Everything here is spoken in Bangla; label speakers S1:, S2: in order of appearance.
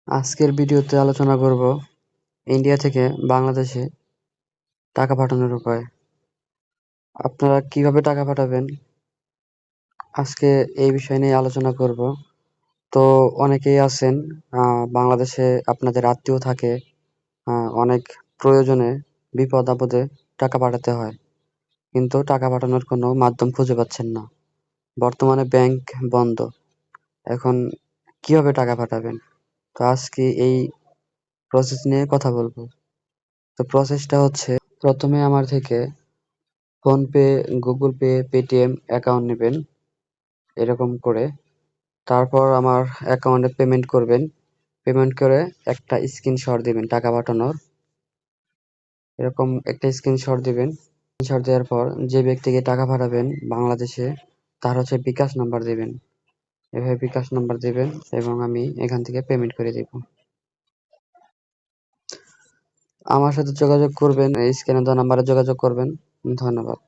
S1: আজকের ভিডিওতে আলোচনা করব ইন্ডিয়া থেকে বাংলাদেশে টাকা পাঠানোর উপায়। আপনারা কিভাবে টাকা পাঠাবেন আজকে এই বিষয় নিয়ে আলোচনা করব। তো অনেকেই আছেন বাংলাদেশে, আপনাদের আত্মীয় থাকে, অনেক প্রয়োজনে বিপদ আপদে টাকা পাঠাতে হয়, কিন্তু টাকা পাঠানোর কোনো মাধ্যম খুঁজে পাচ্ছেন না। বর্তমানে ব্যাংক বন্ধ, এখন কিভাবে টাকা পাঠাবেন? তো আজকে এই প্রসেস নিয়ে কথা বলবো। তো প্রসেসটা হচ্ছে, প্রথমে আমার থেকে PhonePe, Google pay, Paytm account নেবেন এরকম করে। তারপর আমার অ্যাকাউন্টে পেমেন্ট করবেন। পেমেন্ট করে একটা স্ক্রিনশট দিবেন টাকা পাঠানোর। এরকম একটা স্ক্রিনশট দিবেন। স্ক্রিনশট দেওয়ার পর যে ব্যক্তিকে টাকা পাঠাবেন বাংলাদেশে, তার হচ্ছে বিকাশ নাম্বার দিবেন। এভাবে বিকাশ নাম্বার দিবেন এবং আমি এখান থেকে পেমেন্ট করে দিব। আমার সাথে যোগাযোগ করবেন, এই স্ক্রিনে দেওয়া নাম্বারে যোগাযোগ করবেন। ধন্যবাদ।